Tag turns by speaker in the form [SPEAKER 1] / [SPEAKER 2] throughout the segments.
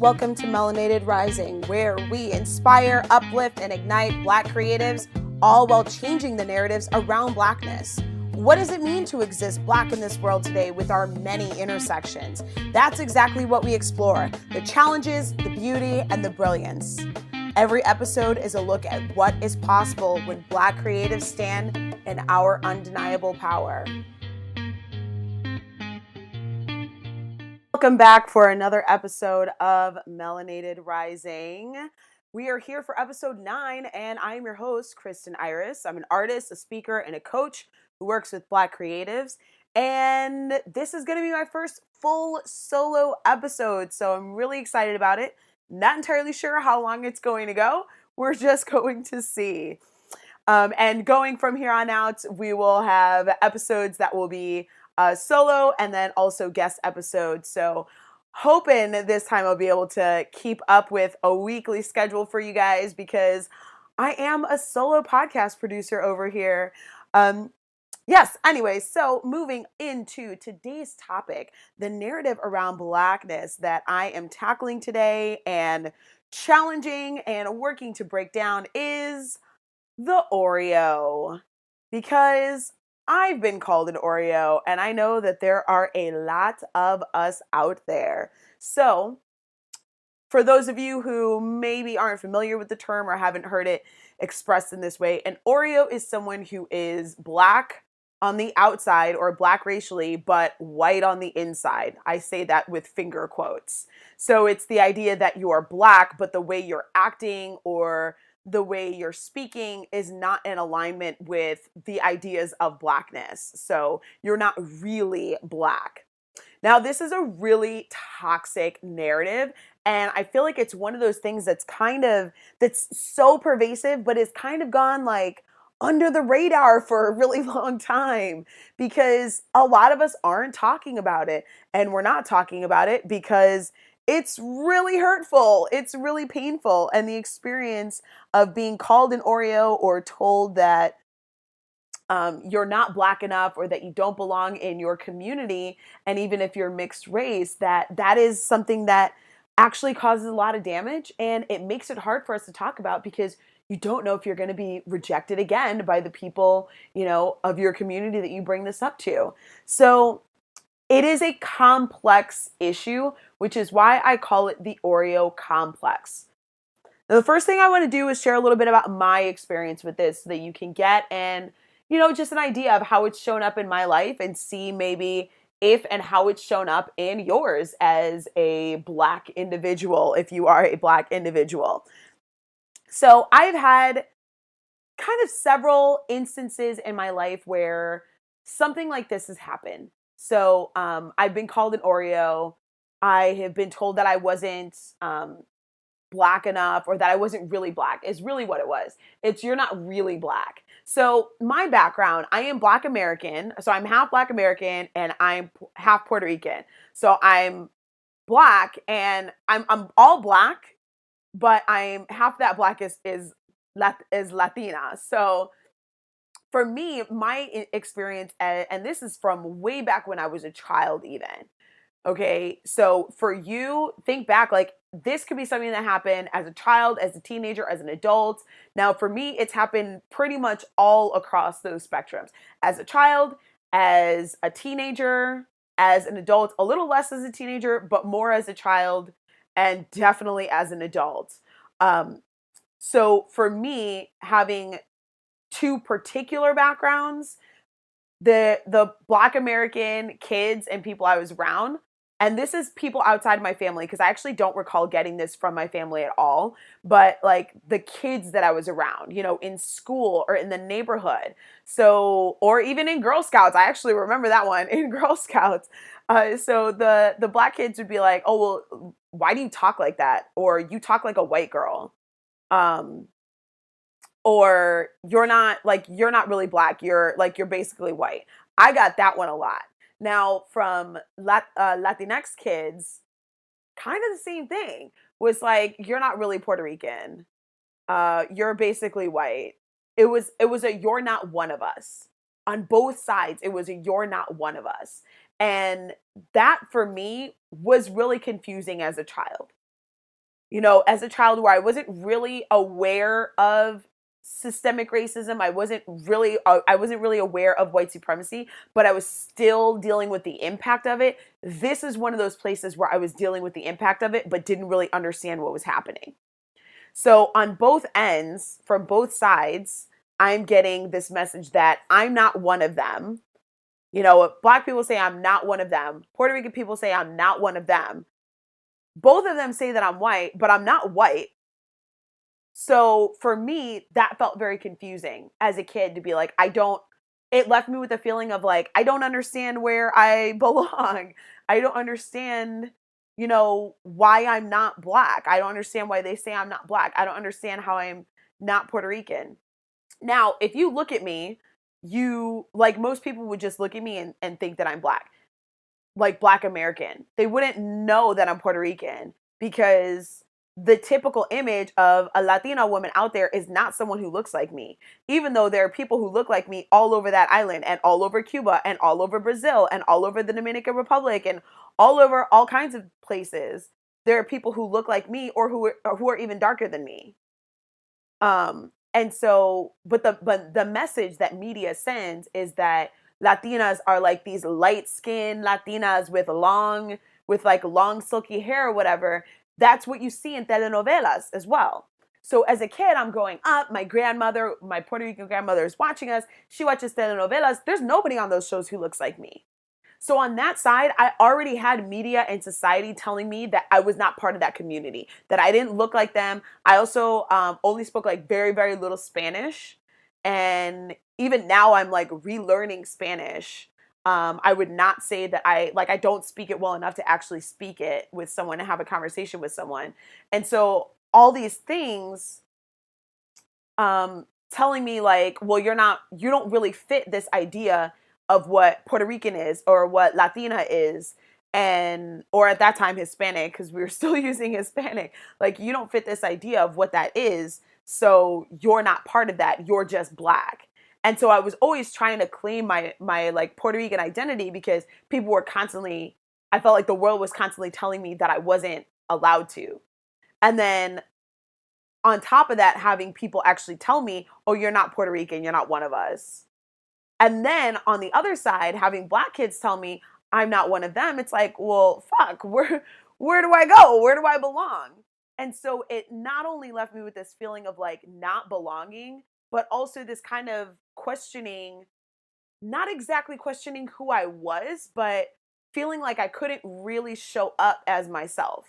[SPEAKER 1] Welcome to Melanated Rising, where we inspire, uplift, and ignite Black creatives, all while changing the narratives around Blackness. What does it mean to exist Black in this world today with our many intersections? That's exactly what we explore: the challenges, the beauty, and the brilliance. Every episode is a look at what is possible when Black creatives stand in our undeniable power. Welcome back for another episode of Melanated Rising. We are here for episode 9, and I am your host, Kristen Iris. I'm an artist, a speaker, and a coach who works with Black creatives. And this is going to be my first full solo episode, so I'm really excited about it. Not entirely sure how long it's going to go. We're just going to see. And going from here on out, we will have episodes that will be solo and then also guest episodes. So hoping this time I'll be able to keep up with a weekly schedule for you guys, because I am a solo podcast producer over here. Yes, anyways, so moving into today's topic, the narrative around Blackness that I am tackling today and challenging and working to break down is the Oreo. Because I've been called an Oreo, and I know that there are a lot of us out there. So, for those of you who maybe aren't familiar with the term or haven't heard it expressed in this way, an Oreo is someone who is Black on the outside or Black racially, but white on the inside. I say that with finger quotes. So it's the idea that you are Black, but the way you're acting or the way you're speaking is not in alignment with the ideas of Blackness. So you're not really Black. Now, this is a really toxic narrative, and I feel like it's one of those things that's so pervasive, but it's kind of gone like under the radar for a really long time, because a lot of us aren't talking about it, and we're not talking about it because it's really hurtful. It's really painful. And the experience of being called an Oreo or told that you're not Black enough or that you don't belong in your community, and even if you're mixed race, that is something that actually causes a lot of damage, and it makes it hard for us to talk about because you don't know if you're going to be rejected again by the people, of your community that you bring this up to. So it is a complex issue, which is why I call it the Oreo Complex. Now, the first thing I want to do is share a little bit about my experience with this so that you can get just an idea of how it's shown up in my life and see maybe if and how it's shown up in yours as a Black individual, if you are a Black individual. So I've had kind of several instances in my life where something like this has happened. So I've been called an Oreo. I have been told that I wasn't Black enough, or that I wasn't really Black, is really what it was. It's you're not really Black. So my background, I am Black American. So I'm half Black American and I'm half Puerto Rican. So I'm Black and I'm all Black, but I'm half that Black is Latina. So for me, my experience, and this is from way back when I was a child even. Okay, so for you, think back, like this could be something that happened as a child, as a teenager, as an adult. Now, for me, it's happened pretty much all across those spectrums. As a child, as a teenager, as an adult, a little less as a teenager, but more as a child, and definitely as an adult. So for me, having two particular backgrounds, the Black American kids and people I was around, and this is people outside my family, because I actually don't recall getting this from my family at all, but like the kids that I was around, in school or in the neighborhood. So, or even in Girl Scouts, I actually remember that one in Girl Scouts. So the Black kids would be like, oh, well, why do you talk like that? Or you talk like a white girl. Or you're not really Black. You're basically white. I got that one a lot. Now, from Latinx kids, kind of the same thing. Was like, you're not really Puerto Rican. You're basically white. It was a you're not one of us. On both sides, it was a you're not one of us. And that for me was really confusing as a child. as a child where I wasn't really aware of systemic racism. I wasn't really aware of white supremacy, but I was still dealing with the impact of it. This is one of those places where I was dealing with the impact of it, but didn't really understand what was happening. So on both ends, from both sides, I'm getting this message that I'm not one of them. Black people say I'm not one of them. Puerto Rican people say I'm not one of them. Both of them say that I'm white, but I'm not white. So for me, that felt very confusing as a kid to be like, it left me with a feeling of like, I don't understand where I belong. I don't understand, why I'm not black. I don't understand why they say I'm not black. I don't understand how I'm not Puerto Rican. Now, if you look at me, like most people would just look at me and think that I'm black, like Black American. They wouldn't know that I'm Puerto Rican because the typical image of a Latina woman out there is not someone who looks like me, even though there are people who look like me all over that island and all over Cuba and all over Brazil and all over the Dominican Republic and all over all kinds of places. There are people who look like me or who are even darker than me. And so, but the message that media sends is that Latinas are like these light skinned Latinas with like long silky hair or whatever. That's what you see in telenovelas as well. So as a kid, I'm growing up. My grandmother, my Puerto Rican grandmother, is watching us. She watches telenovelas. There's nobody on those shows who looks like me. So on that side, I already had media and society telling me that I was not part of that community, that I didn't look like them. I also only spoke like very, very little Spanish. And even now I'm like relearning Spanish. I would not say that I don't speak it well enough to actually speak it with someone and have a conversation with someone. And so all these things telling me like, well, you don't really fit this idea of what Puerto Rican is or what Latina is, or at that time Hispanic, because we were still using Hispanic. Like, you don't fit this idea of what that is, so you're not part of that. You're just black. And so I was always trying to claim my like Puerto Rican identity because people were constantly, I felt like the world was constantly telling me that I wasn't allowed to. And then on top of that, having people actually tell me, oh, you're not Puerto Rican, you're not one of us. And then on the other side, having Black kids tell me I'm not one of them, it's like, well, fuck, where do I go? Where do I belong? And so it not only left me with this feeling of like not belonging, but also this kind of questioning, not exactly questioning who I was, but feeling like I couldn't really show up as myself.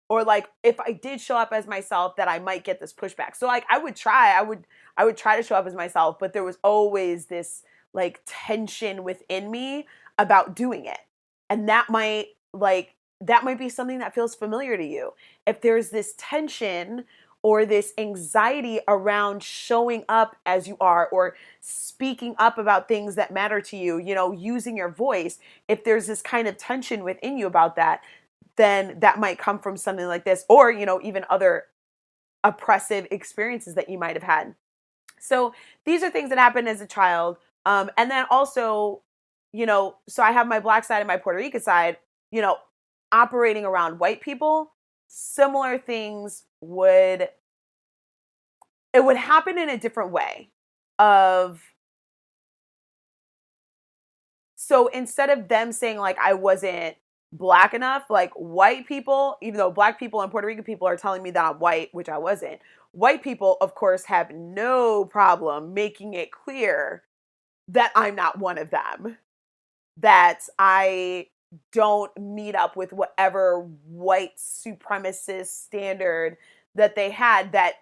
[SPEAKER 1] Or like if I did show up as myself, that I might get this pushback. So like I would try to show up as myself, but there was always this like tension within me about doing it. And that might be something that feels familiar to you. If there's this tension or this anxiety around showing up as you are or speaking up about things that matter to you, using your voice, if there's this kind of tension within you about that, then that might come from something like this, or even other oppressive experiences that you might have had. So these are things that happened as a child. And then also, so I have my Black side and my Puerto Rican side, operating around white people. Similar things would happen in a different way. So instead of them saying like I wasn't Black enough, like white people, even though Black people and Puerto Rican people are telling me that I'm white, which I wasn't, white people, of course, have no problem making it clear that I'm not one of them, that I don't meet up with whatever white supremacist standard that they had, that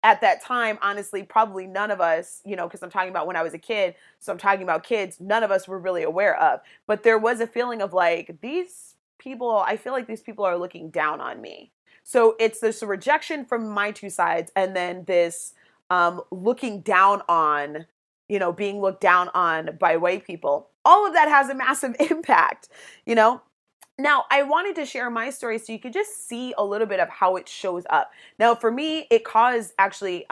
[SPEAKER 1] at that time, honestly, probably none of us, because I'm talking about when I was a kid, so I'm talking about kids, none of us were really aware of. But there was a feeling of like, I feel like these people are looking down on me. So it's this rejection from my two sides, and then this looking down on, being looked down on by white people. All of that has a massive impact, you know? Now, I wanted to share my story so you could just see a little bit of how it shows up. Now, for me, it caused actually,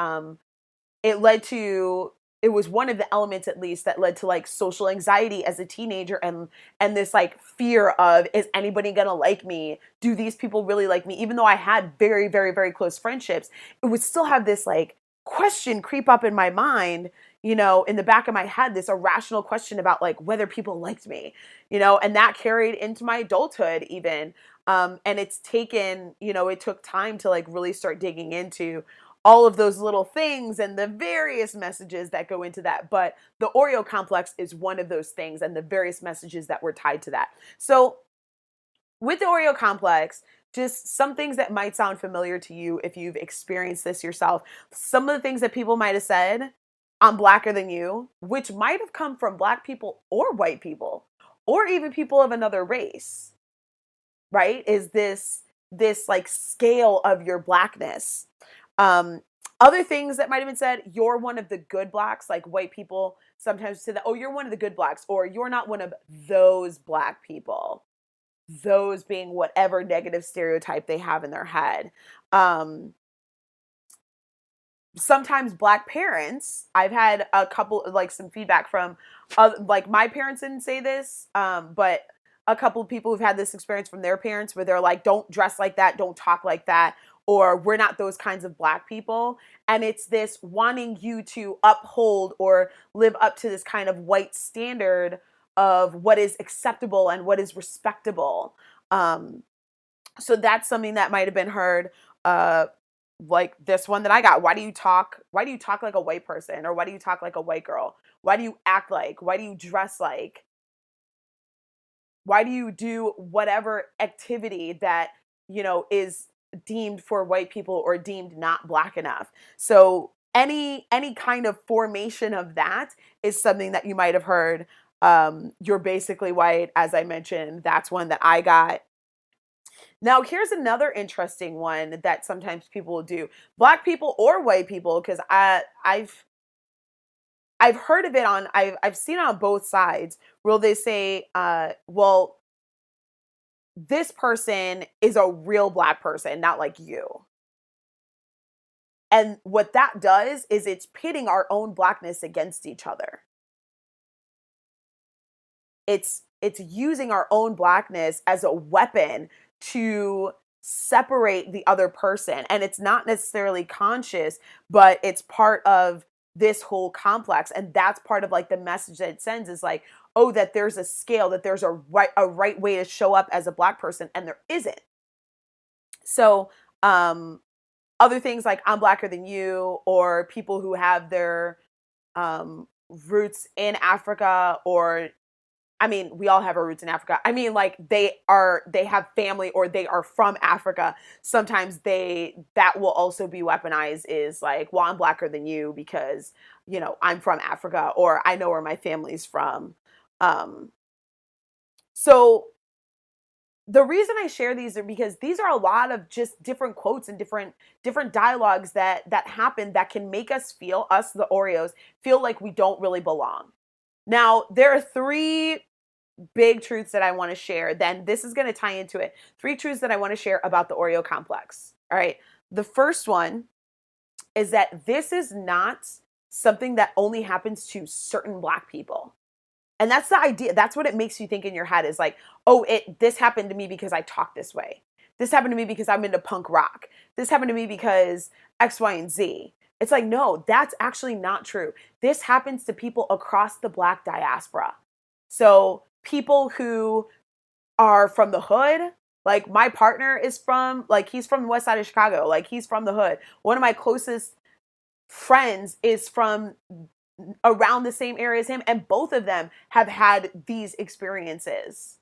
[SPEAKER 1] it led to it was one of the elements at least that led to like social anxiety as a teenager, and this like fear of, is anybody gonna like me? Do these people really like me? Even though I had very, very, very close friendships, it would still have this like question creep up in my mind, in the back of my head, this irrational question about like whether people liked me, and that carried into my adulthood even. And it's taken, it took time to like really start digging into all of those little things and the various messages that go into that. But the Oreo complex is one of those things, and the various messages that were tied to that. So with the Oreo complex, just some things that might sound familiar to you if you've experienced this yourself. Some of the things that people might have said, I'm blacker than you, which might have come from Black people or white people, or even people of another race, right? Is this like scale of your Blackness. Um, Other things that might have been said, you're one of the good Blacks, like white people sometimes say that, oh, you're one of the good Blacks, or you're not one of those Black people. Those being whatever negative stereotype they have in their head. Sometimes Black parents, I've had a couple, like some feedback from, like my parents didn't say this, but a couple of people who've had this experience from their parents where they're like, don't dress like that, don't talk like that, or we're not those kinds of Black people. And it's this wanting you to uphold or live up to this kind of white standard of what is acceptable and what is respectable. So that's something that might have been heard. Like this one that I got. Why do you talk like a white person? Or why do you talk like a white girl? Why do you act like? Why do you dress like? Why do you do whatever activity that, is deemed for white people or deemed not Black enough? So any kind of formation of that is something that you might have heard. You're basically white, as I mentioned. That's one that I got. Now, here's another interesting one that sometimes people will do. Black people or white people, because I've heard of it on, I've seen it on both sides, where they say, well, this person is a real Black person, not like you. And what that does is it's pitting our own Blackness against each other. It's using our own Blackness as a weapon to separate the other person, and it's not necessarily conscious, but it's part of this whole complex. And that's part of like the message that it sends, is like, oh, that there's a scale, that there's a right way to show up as a Black person, and there isn't. So other things like, I'm blacker than you, or people who have their roots in Africa, or I mean, we all have our roots in Africa. I mean, like they have family, or they are from Africa. Sometimes that will also be weaponized, is like, well, I'm blacker than you because, I'm from Africa, or I know where my family's from. So the reason I share these are because these are a lot of just different quotes and different dialogues that happen, that can make us feel, us the Oreos, feel like we don't really belong. Now, there are three big truths that I want to share. Then this is going to tie into it. Three truths that I want to share about the Oreo complex. All right. The first one is that this is not something that only happens to certain Black people. And that's the idea. That's what it makes you think in your head, is like, oh, this happened to me because I talk this way. This happened to me because I'm into punk rock. This happened to me because X, Y, and Z. It's like, no, that's actually not true. This happens to people across the Black diaspora. So people who are from the hood, like my partner is from, like, he's from the west side of Chicago. Like, he's from the hood. One of my closest friends is from around the same area as him, and both of them have had these experiences.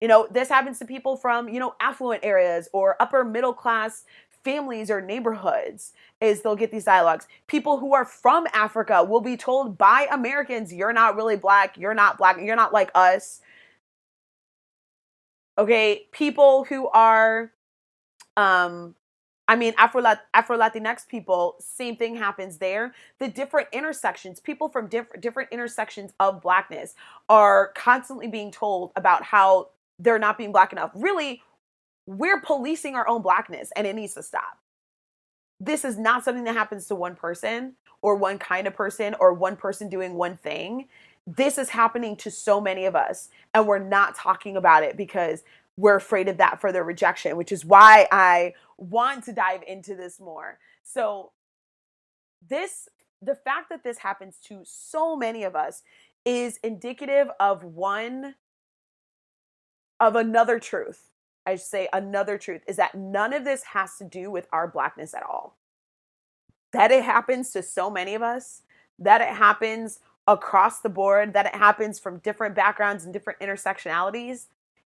[SPEAKER 1] This happens to people from, affluent areas or upper middle class families or neighborhoods, is they'll get these dialogues. People who are from Africa will be told by Americans, you're not really Black, you're not Black, you're not like us. Okay, people who are Afro-Latinx people, same thing happens there. The different intersections, people from different intersections of Blackness are constantly being told about how they're not being Black enough. Really, we're policing our own Blackness, and it needs to stop. This is not something that happens to one person or one kind of person or one person doing one thing. This is happening to so many of us, and we're not talking about it because we're afraid of that further rejection, which is why I want to dive into this more. So the fact that this happens to so many of us is indicative of another truth. I say another truth is that none of this has to do with our Blackness at all. That it happens to so many of us, that it happens across the board, that it happens from different backgrounds and different intersectionalities,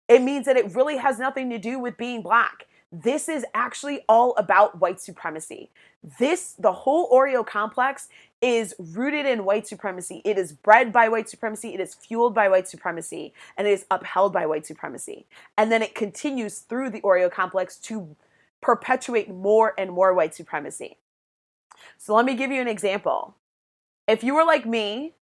[SPEAKER 1] it means that it really has nothing to do with being Black. This is actually all about white supremacy. The whole Oreo complex is rooted in white supremacy. It is bred by white supremacy. It is fueled by white supremacy, and it is upheld by white supremacy. And then it continues through the Oreo complex to perpetuate more and more white supremacy. So let me give you an example. If you were like me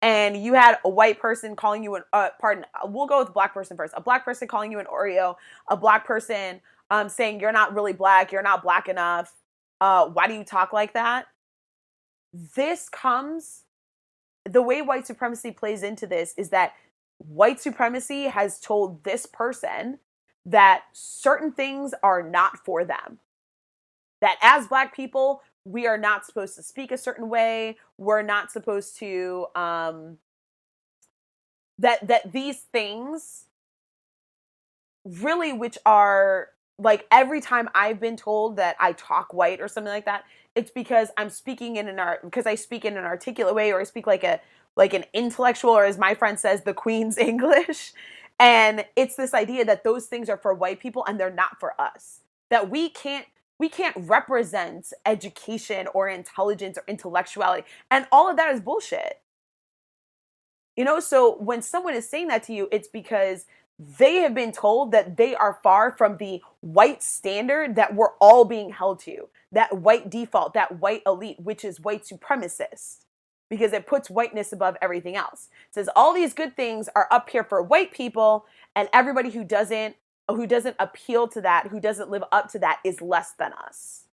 [SPEAKER 1] and you had a white person calling you we'll go with a Black person first. A Black person calling you an Oreo, a Black person saying you're not really Black, you're not Black enough. Why do you talk like that? The way white supremacy plays into this is that white supremacy has told this person that certain things are not for them. That as Black people, we are not supposed to speak a certain way. We're not supposed to, that these things really, which are like every time I've been told that I talk white or something like that, it's because I'm speaking because I speak in an articulate way, or I speak like an intellectual, or as my friend says, the Queen's English. And it's this idea that those things are for white people and they're not for us. That we can't represent education or intelligence or intellectuality. And all of that is bullshit. So when someone is saying that to you, it's because they have been told that they are far from the white standard that we're all being held to. That white default, that white elite, which is white supremacist. Because it puts whiteness above everything else. It says all these good things are up here for white people, and everybody who doesn't appeal to that, who doesn't live up to that, is less than us,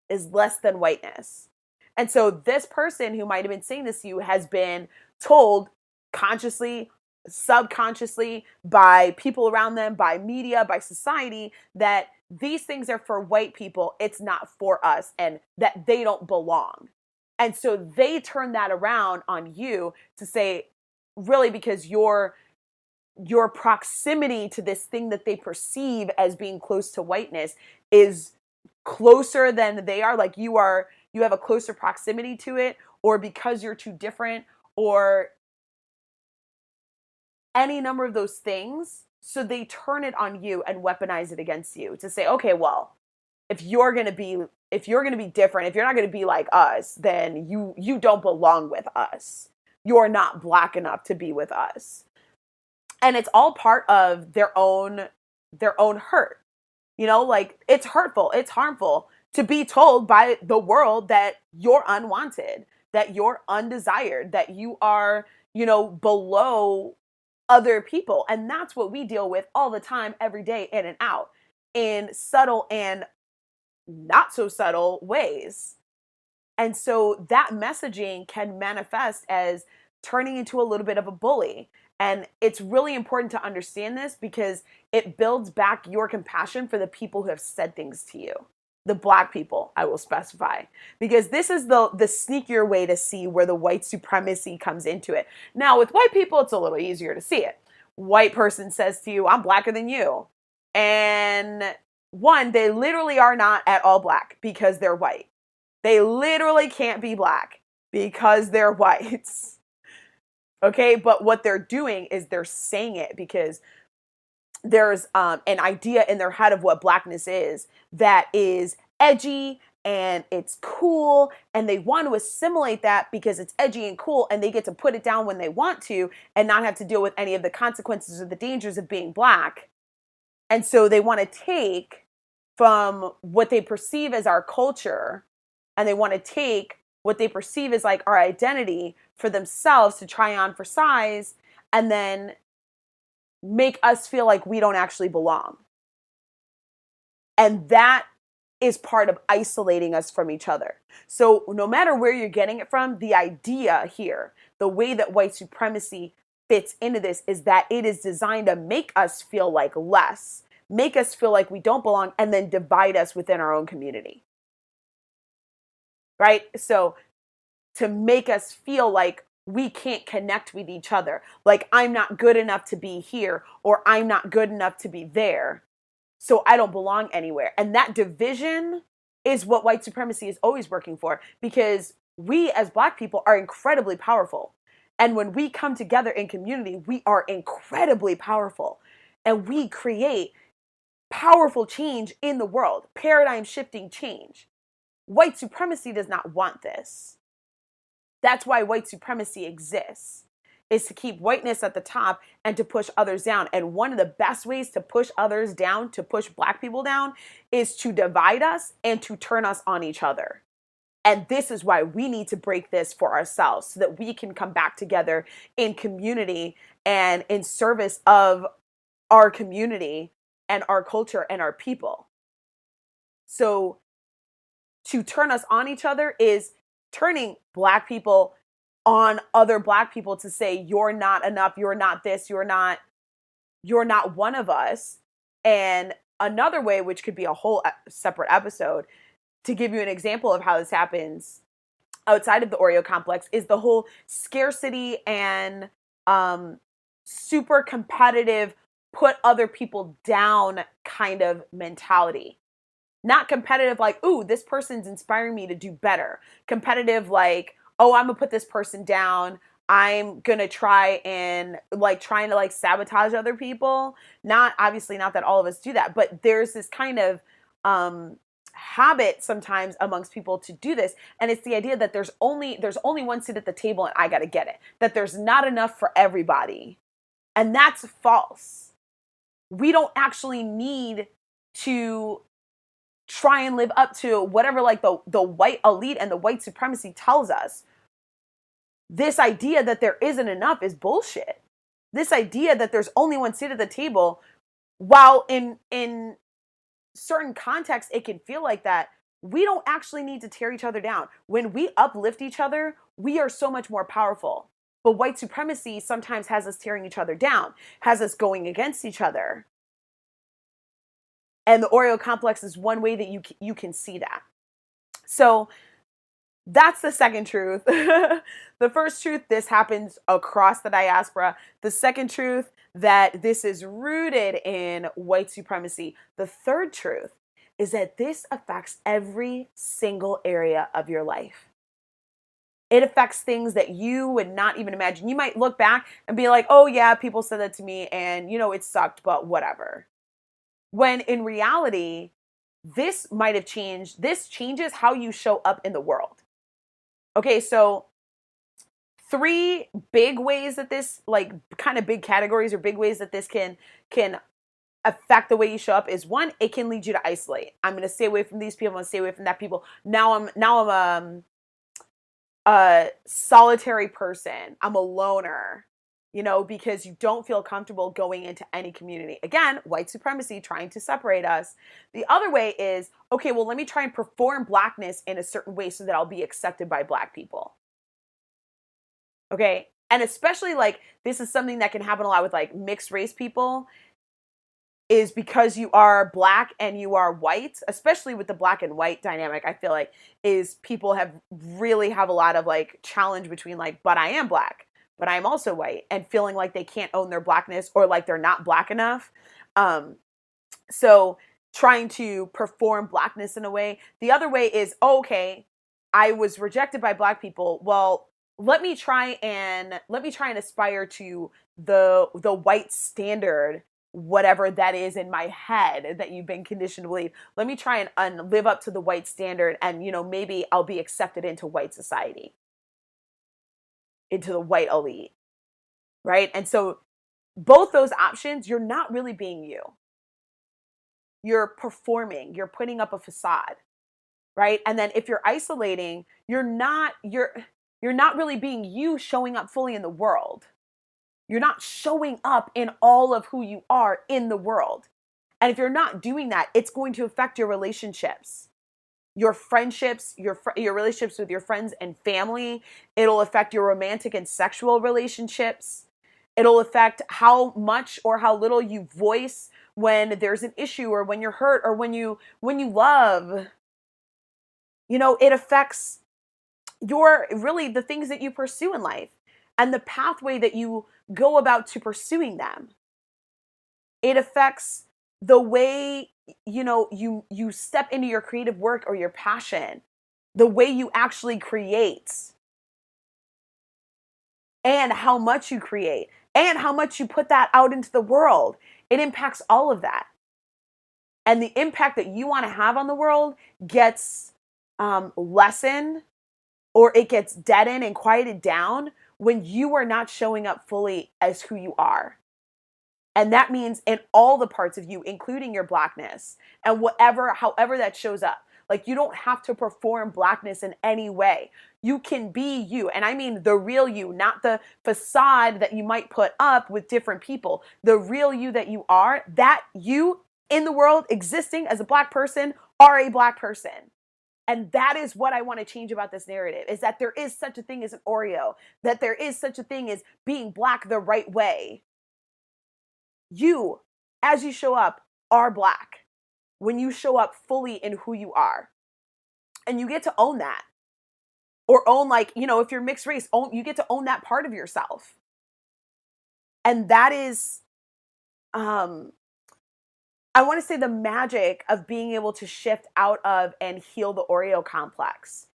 [SPEAKER 1] is less than whiteness. And so this person who might have been saying this to you has been told consciously, subconsciously, by people around them, by media, by society, that these things are for white people, it's not for us, and that they don't belong. And so they turn that around on you to say, really, because your proximity to this thing that they perceive as being close to whiteness is closer than they are, like you have a closer proximity to it, or because you're too different, or any number of those things. So they turn it on you and weaponize it against you to say, okay, well, if you're going to be different, if you're not going to be like us, then you don't belong with us. You're not Black enough to be with us. And it's all part of their own hurt. Like, it's hurtful, it's harmful to be told by the world that you're unwanted, that you're undesired, that you are, below other people. And that's what we deal with all the time, every day, in and out, in subtle and not so subtle ways. And so that messaging can manifest as turning into a little bit of a bully. And it's really important to understand this because it builds back your compassion for the people who have said things to you. The Black people, I will specify, because this is the sneakier way to see where the white supremacy comes into it. Now, with white people, it's a little easier to see it. White person says to you, I'm Blacker than you. And one, they literally are not at all Black because they're white. They literally can't be Black because they're whites. Okay, but what they're doing is they're saying it because there's an idea in their head of what Blackness is that is edgy and it's cool, and they want to assimilate that because it's edgy and cool, and they get to put it down when they want to and not have to deal with any of the consequences or the dangers of being Black. And so they want to take from what they perceive as our culture, and they want to take what they perceive as like our identity for themselves to try on for size, and then make us feel like we don't actually belong. And that is part of isolating us from each other. So no matter where you're getting it from, the idea here, the way that white supremacy fits into this is that it is designed to make us feel like less, make us feel like we don't belong, and then divide us within our own community. Right? So to make us feel like we can't connect with each other, like I'm not good enough to be here, or I'm not good enough to be there, so I don't belong anywhere. And that division is what white supremacy is always working for, because we as Black people are incredibly powerful. And when we come together in community, we are incredibly powerful. And we create powerful change in the world, paradigm shifting change. White supremacy does not want this. That's why white supremacy exists, is to keep whiteness at the top and to push others down. And one of the best ways to push others down, to push Black people down, is to divide us and to turn us on each other. And this is why we need to break this for ourselves, so that we can come back together in community and in service of our community and our culture and our people. So to turn us on each other is turning Black people on other Black people to say, you're not enough, you're not this, you're not one of us. And another way, which could be a whole separate episode, to give you an example of how this happens outside of the Oreo complex, is the whole scarcity and super competitive, put other people down kind of mentality. Not competitive like, ooh, this person's inspiring me to do better. Competitive like, oh, I'm gonna put this person down. I'm gonna trying to like sabotage other people. Not obviously not that all of us do that, but there's this kind of habit sometimes amongst people to do this. And it's the idea that there's only one seat at the table and I gotta get it. That there's not enough for everybody. And that's false. We don't actually need to try and live up to whatever like the white elite and the white supremacy tells us. This idea that there isn't enough is bullshit. This idea that there's only one seat at the table, while in certain contexts it can feel like that, we don't actually need to tear each other down. When we uplift each other, we are so much more powerful. But white supremacy sometimes has us tearing each other down, has us going against each other. And the Oreo complex is one way that you can see that. So that's the second truth. The first truth, this happens across the diaspora. The second truth, that this is rooted in white supremacy. The third truth is that this affects every single area of your life. It affects things that you would not even imagine. You might look back and be like, oh yeah, people said that to me and it sucked, but whatever. When in reality, this might have changed. This changes how you show up in the world. Okay, so 3 big ways that this, like kind of big categories or big ways that this can affect the way you show up is: 1, it can lead you to isolate. I'm going to stay away from these people. I'm going to stay away from that people. Now I'm a solitary person. I'm a loner. Because you don't feel comfortable going into any community. Again, white supremacy trying to separate us. The other way is, okay, well, let me try and perform Blackness in a certain way so that I'll be accepted by Black people. Okay. And especially like, this is something that can happen a lot with like mixed race people, is because you are Black and you are white, especially with the Black and white dynamic, I feel like is people really have a lot of like challenge between like, but I am Black, but I'm also white, and feeling like they can't own their Blackness or like they're not Black enough. So trying to perform Blackness in a way. The other way is, okay, I was rejected by Black people. Well, let me try and aspire to the white standard, whatever that is in my head that you've been conditioned to believe. Let me try and live up to the white standard, and maybe I'll be accepted into white society, into the white elite, right? And so both those options, you're not really being you. You're performing, you're putting up a facade, right? And then if you're isolating, you're not really being you, showing up fully in the world. You're not showing up in all of who you are in the world. And if you're not doing that, it's going to affect your relationships. your friendships, your relationships with your friends and family. It'll affect your romantic and sexual relationships. It'll affect how much or how little you voice when there's an issue or when you're hurt or when you love. It affects your really the things that you pursue in life and the pathway that you go about to pursuing them. It affects the way you step into your creative work or your passion, the way you actually create, and how much you create, and how much you put that out into the world. It impacts all of that. And the impact that you want to have on the world gets lessened, or it gets deadened and quieted down when you are not showing up fully as who you are. And that means in all the parts of you, including your Blackness and however that shows up. Like, you don't have to perform Blackness in any way. You can be you. And I mean the real you, not the facade that you might put up with different people. The real you that you are, that you in the world existing as a Black person are a Black person. And that is what I want to change about this narrative, is that there is such a thing as an Oreo, that there is such a thing as being Black the right way. You, as you show up, are Black when you show up fully in who you are. And you get to own that. Or own, like, if you're mixed race, you get to own that part of yourself. And that is, I want to say, the magic of being able to shift out of and heal the Oreo complex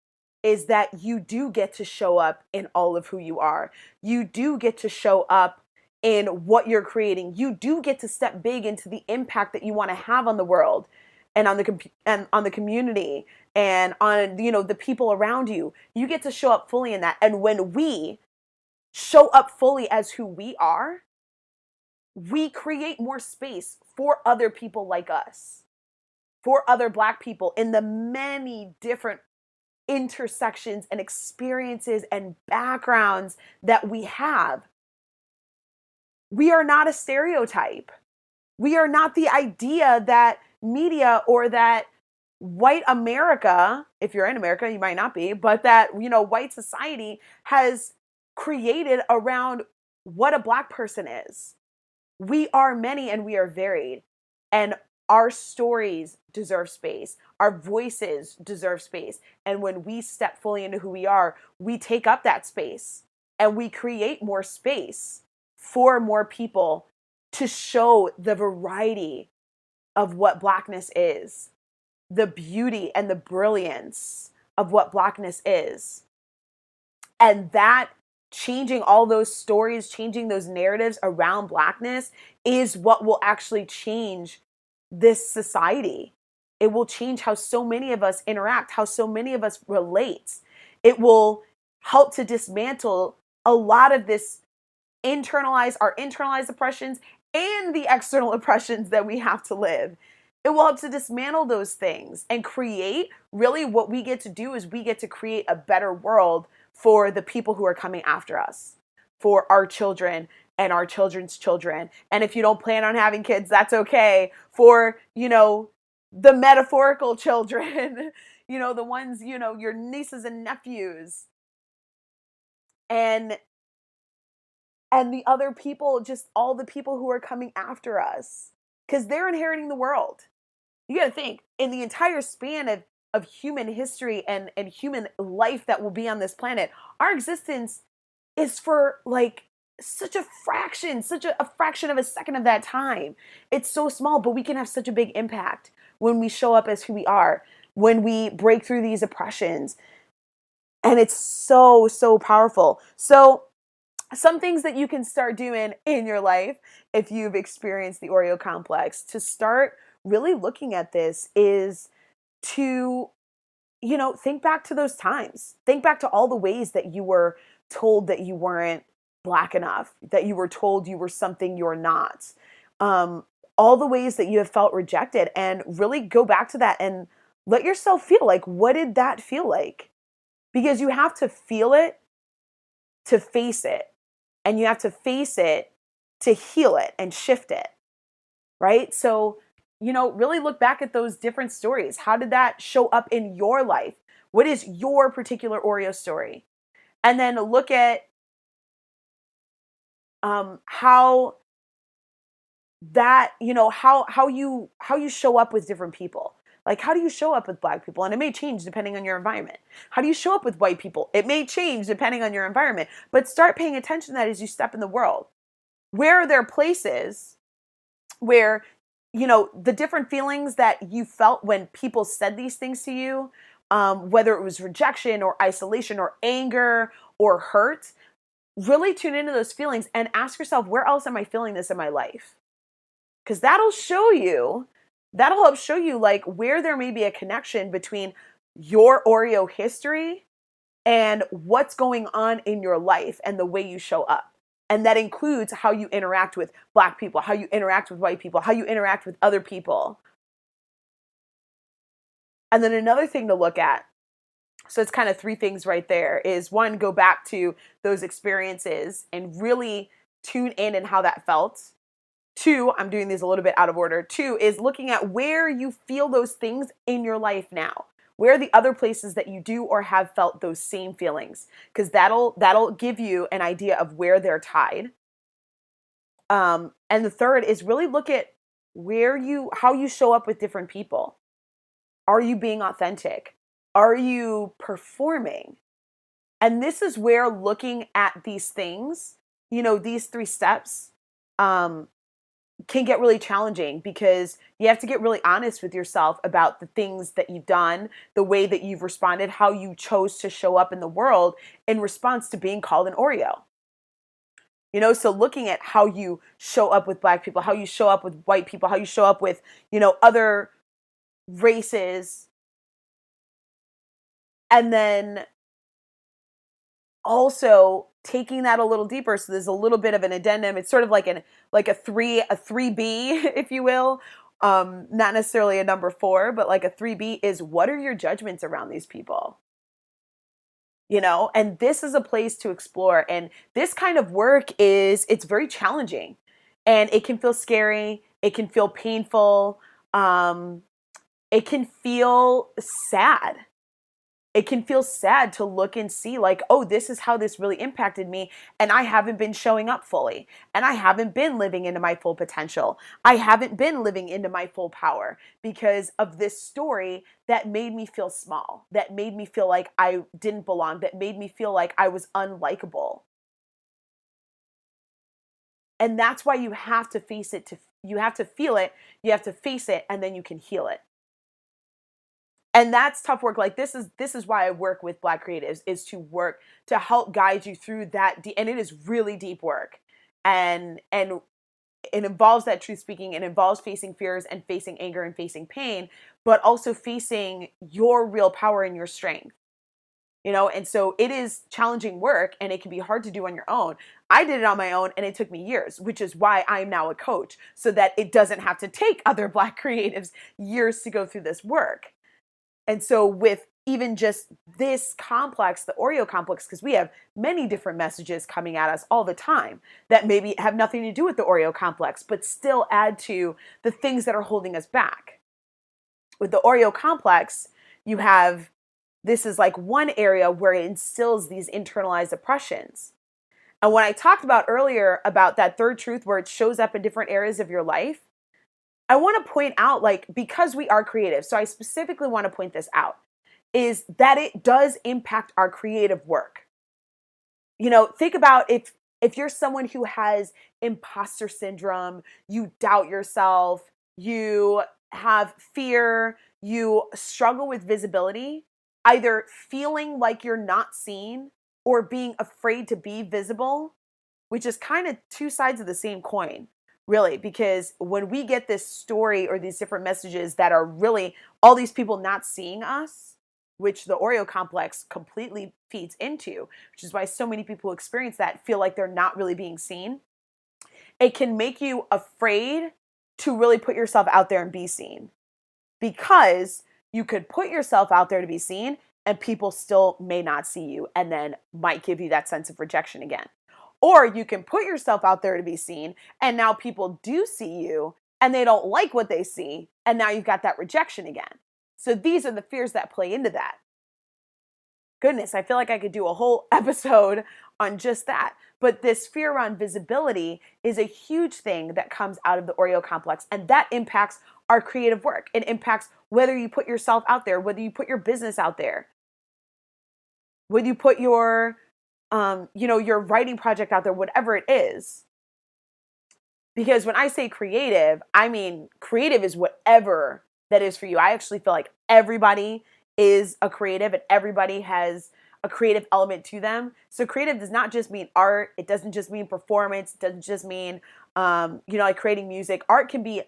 [SPEAKER 1] is that you do get to show up in all of who you are. You do get to show up in what you're creating. You do get to step big into the impact that you want to have on the world and on the community and on the people around you. You get to show up fully in that. And when we show up fully as who we are, we create more space for other people like us, for other Black people in the many different intersections and experiences and backgrounds that we have. We are not a stereotype. We are not the idea that media or that white America, if you're in America, you might not be, but that, white society has created around what a Black person is. We are many and we are varied. And our stories deserve space. Our voices deserve space. And when we step fully into who we are, we take up that space and we create more space for more people to show the variety of what Blackness is, the beauty and the brilliance of what Blackness is. And that changing all those stories, changing those narratives around Blackness is what will actually change this society. It will change how so many of us interact, how so many of us relate. It will help to dismantle a lot of this our internalized oppressions and the external oppressions that we have to live. It will help to dismantle those things and create, really what we get to do is we get to create a better world for the people who are coming after us, for our children and our children's children. And if you don't plan on having kids, that's okay. For, the metaphorical children, the ones, your nieces and nephews. And the other people, just all the people who are coming after us, because they're inheriting the world. You got to think, in the entire span of human history and human life that will be on this planet, our existence is for like such a fraction of a second of that time. It's so small, but we can have such a big impact when we show up as who we are, when we break through these oppressions. And it's so, so powerful. So some things that you can start doing in your life if you've experienced the Oreo complex to start really looking at this is to, think back to those times. Think back to all the ways that you were told that you weren't Black enough, that you were told you were something you're not. All the ways that you have felt rejected, and really go back to that and let yourself feel like, what did that feel like? Because you have to feel it to face it. And you have to face it to heal it and shift it, right? So really look back at those different stories. How did that show up in your life? What is your particular Oreo story? And then look at how that, how you show up with different people. Like, how do you show up with Black people? And it may change depending on your environment. How do you show up with white people? It may change depending on your environment. But start paying attention to that as you step in the world. Where are there places where, the different feelings that you felt when people said these things to you, whether it was rejection or isolation or anger or hurt, really tune into those feelings and ask yourself, where else am I feeling this in my life? Because that'll help show you like where there may be a connection between your Oreo history and what's going on in your life and the way you show up. And that includes how you interact with Black people, how you interact with white people, how you interact with other people. And then another thing to look at, so it's kind of three things right there, is one, go back to those experiences and really tune in and how that felt. Two, I'm doing these a little bit out of order. Two is looking at where you feel those things in your life now. Where are the other places that you do or have felt those same feelings? Because that'll give you an idea of where they're tied. And the third is really look at how you show up with different people. Are you being authentic? Are you performing? And this is where looking at these things, these three steps, can get really challenging because you have to get really honest with yourself about the things that you've done, the way that you've responded, how you chose to show up in the world in response to being called an Oreo. So looking at how you show up with Black people, how you show up with white people, how you show up with, other races. And then also taking that a little deeper. So there's a little bit of an addendum. It's sort of like a 3B, if you will. Not necessarily a number 4, but like a 3B is, what are your judgments around these people? And this is a place to explore. And this kind of work it's very challenging, and it can feel scary. It can feel painful. It can feel sad. It can feel sad to look and see like, oh, this is how this really impacted me. And I haven't been showing up fully. And I haven't been living into my full potential. I haven't been living into my full power because of this story that made me feel small, that made me feel like I didn't belong, that made me feel like I was unlikable. And that's why you have to face it, you have to feel it, you have to face it, and then you can heal it. And that's tough work. Like this is why I work with Black creatives, is to work to help guide you through that. And it is really deep work. And it involves that truth speaking. It involves facing fears and facing anger and facing pain, but also facing your real power and your strength. And so it is challenging work, and it can be hard to do on your own. I did it on my own, and it took me years, which is why I'm now a coach, so that it doesn't have to take other Black creatives years to go through this work. And so with even just this complex, the Oreo complex, because we have many different messages coming at us all the time that maybe have nothing to do with the Oreo complex, but still add to the things that are holding us back. With the Oreo complex, this is like one area where it instills these internalized oppressions. And when I talked about earlier about that third truth where it shows up in different areas of your life, I want to point out, like, because we are creative, so I specifically want to point this out, is that it does impact our creative work. Think about if you're someone who has imposter syndrome, you doubt yourself, you have fear, you struggle with visibility, either feeling like you're not seen or being afraid to be visible, which is kind of two sides of the same coin. Really, because when we get this story or these different messages that are really all these people not seeing us, which the Oreo complex completely feeds into, which is why so many people who experience that feel like they're not really being seen, it can make you afraid to really put yourself out there and be seen. Because you could put yourself out there to be seen and people still may not see you, and then might give you that sense of rejection again. Or you can put yourself out there to be seen, and now people do see you, and they don't like what they see. And now you've got that rejection again. So these are the fears that play into that. Goodness, I feel like I could do a whole episode on just that. But this fear around visibility is a huge thing that comes out of the Oreo complex, and that impacts our creative work. It impacts whether you put yourself out there, whether you put your business out there, whether you put your, your writing project out there, whatever it is. Because when I say creative, I mean creative is whatever that is for you. I actually feel like everybody is a creative and everybody has a creative element to them. So creative does not just mean art. It doesn't just mean performance. It doesn't just mean, like creating music. Art can be,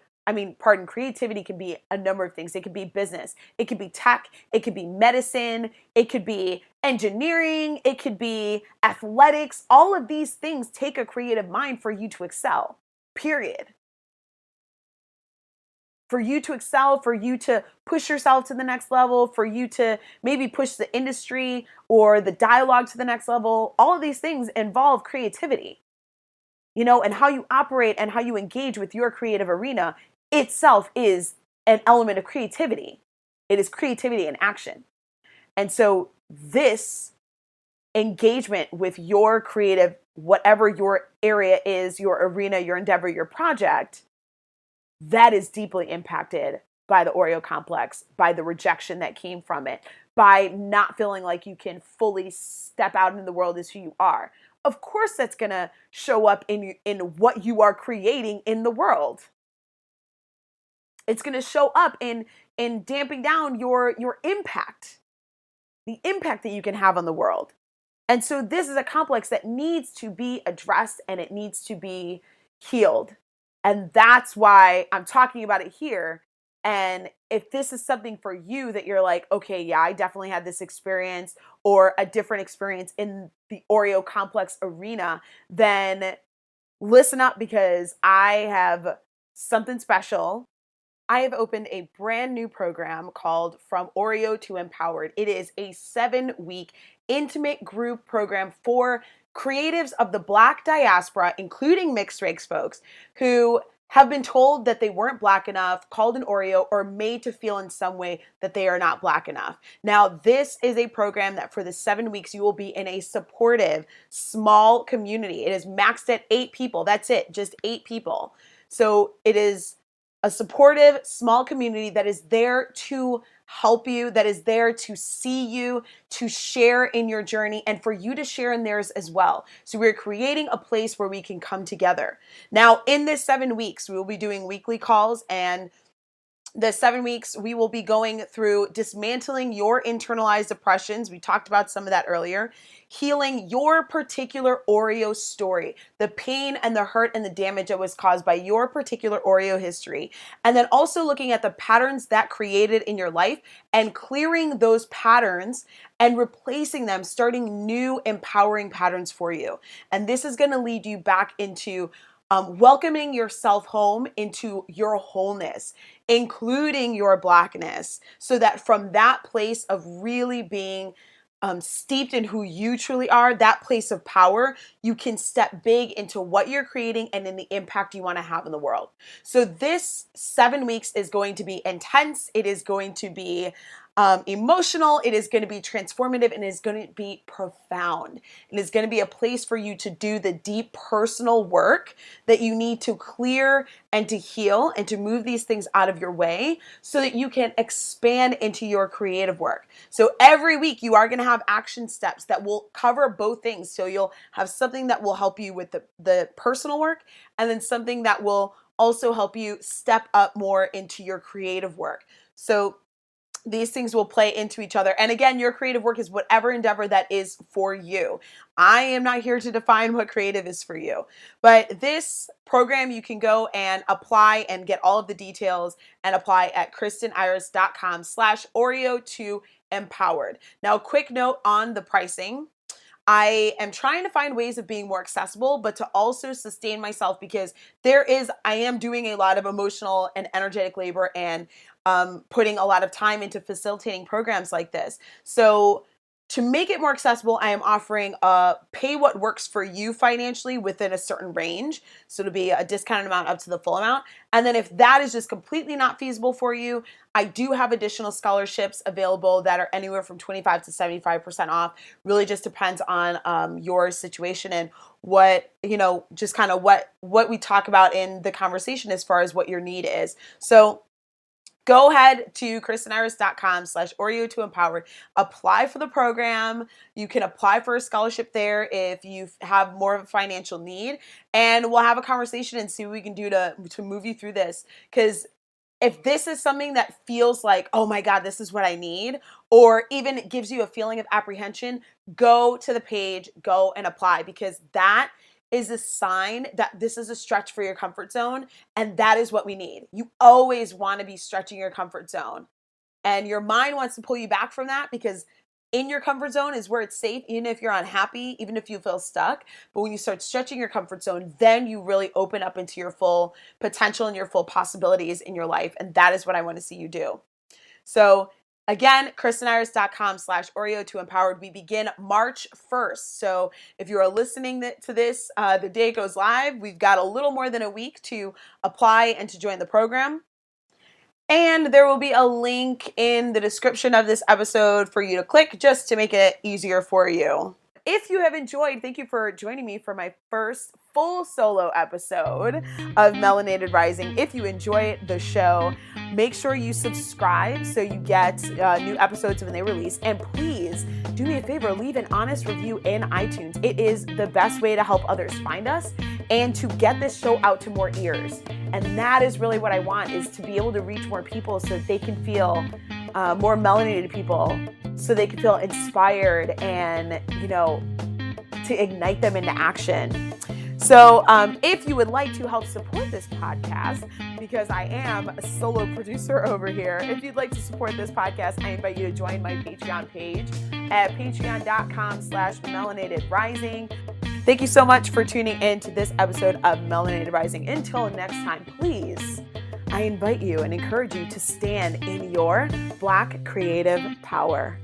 [SPEAKER 1] creativity can be a number of things. It could be business. It could be tech. It could be medicine. It could be engineering. It could be athletics. All of these things take a creative mind for you to excel. Period. For you to excel, for you to push yourself to the next level, for you to maybe push the industry or the dialogue to the next level, all of these things involve creativity, and how you operate and how you engage with your creative arena itself is an element of creativity. It is creativity in action. And so this engagement with your creative, whatever your area is, your arena, your endeavor, your project, that is deeply impacted by the Oreo complex, by the rejection that came from it, by not feeling like you can fully step out into the world as who you are. Of course, that's going to show up in what you are creating in the world. It's going to show up in damping down your impact, the impact that you can have on the world. And so this is a complex that needs to be addressed and it needs to be healed. And that's why I'm talking about it here. And if this is something for you that you're like, okay, yeah, I definitely had this experience or a different experience in the Oreo complex arena, then listen up because I have something special. I have opened a brand new program called From Oreo to Empowered. It is a 7-week intimate group program for creatives of the Black diaspora, including mixed race folks who have been told that they weren't Black enough, called an Oreo, or made to feel in some way that they are not Black enough. Now, this is a program that for the 7 weeks, you will be in a supportive, small community. It is maxed at 8 people. That's it, just 8 people. So it is a supportive, small community that is there to help you, that is there to see you, to share in your journey, and for you to share in theirs as well. So we're creating a place where we can come together. Now, in this 7 weeks, we will be doing weekly calls, and the 7 weeks, we will be going through dismantling your internalized oppressions. We talked about some of that earlier. Healing your particular Oreo story, the pain and the hurt and the damage that was caused by your particular Oreo history. And then also looking at the patterns that created in your life and clearing those patterns and replacing them, starting new empowering patterns for you. And this is going to lead you back into welcoming yourself home into your wholeness, including your Blackness, so that from that place of really being steeped in who you truly are, that place of power, you can step big into what you're creating and in the impact you want to have in the world. So this 7 weeks is going to be intense. It is going to be emotional. It is going to be transformative and it is going to be profound. It is going to be a place for you to do the deep personal work that you need to clear and to heal and to move these things out of your way so that you can expand into your creative work. So every week you are going to have action steps that will cover both things. So you'll have something that will help you with the personal work and then something that will also help you step up more into your creative work. So these things will play into each other. And again, your creative work is whatever endeavor that is for you. I am not here to define what creative is for you. But this program, you can go and apply and get all of the details and apply at kristeniris.com/Oreo to empowered. Now, a quick note on the pricing. I am trying to find ways of being more accessible, but to also sustain myself because I am doing a lot of emotional and energetic labor and putting a lot of time into facilitating programs like this. So To make it more accessible, I am offering a pay what works for you financially within a certain range. So it'll be a discounted amount up to the full amount. And then if that is just completely not feasible for you, I do have additional scholarships available that are anywhere from 25 to 75% off. Really just depends on your situation and what, just kind of what we talk about in the conversation as far as what your need is. So go ahead to kristeniris.com/Oreo to Empowered. Apply for the program. You can apply for a scholarship there if you have more of a financial need. And we'll have a conversation and see what we can do to move you through this. Because if this is something that feels like, oh my God, this is what I need, or even it gives you a feeling of apprehension, go to the page, go and apply, because that is a sign that this is a stretch for your comfort zone. And that is what we need. You always want to be stretching your comfort zone. And your mind wants to pull you back from that, because in your comfort zone is where it's safe, even if you're unhappy, even if you feel stuck. But when you start stretching your comfort zone, then you really open up into your full potential and your full possibilities in your life. And that is what I want to see you do. So again, kristeniris.com/Oreo to Empowered. We begin March 1st. So if you are listening to this, the day it goes live, we've got a little more than a week to apply and to join the program. And there will be a link in the description of this episode for you to click, just to make it easier for you. If you have enjoyed, thank you for joining me for my first full solo episode of Melanated Rising. If you enjoy the show, make sure you subscribe so you get new episodes when they release. And please do me a favor, leave an honest review in iTunes. It is the best way to help others find us and to get this show out to more ears. And that is really what I want, is to be able to reach more people so that they can feel more melanated people, so they can feel inspired and, to ignite them into action. So if you would like to help support this podcast, because I am a solo producer over here, if you'd like to support this podcast, I invite you to join my Patreon page at patreon.com/Melanated Rising. Thank you so much for tuning in to this episode of Melanated Rising. Until next time, please, I invite you and encourage you to stand in your Black creative power.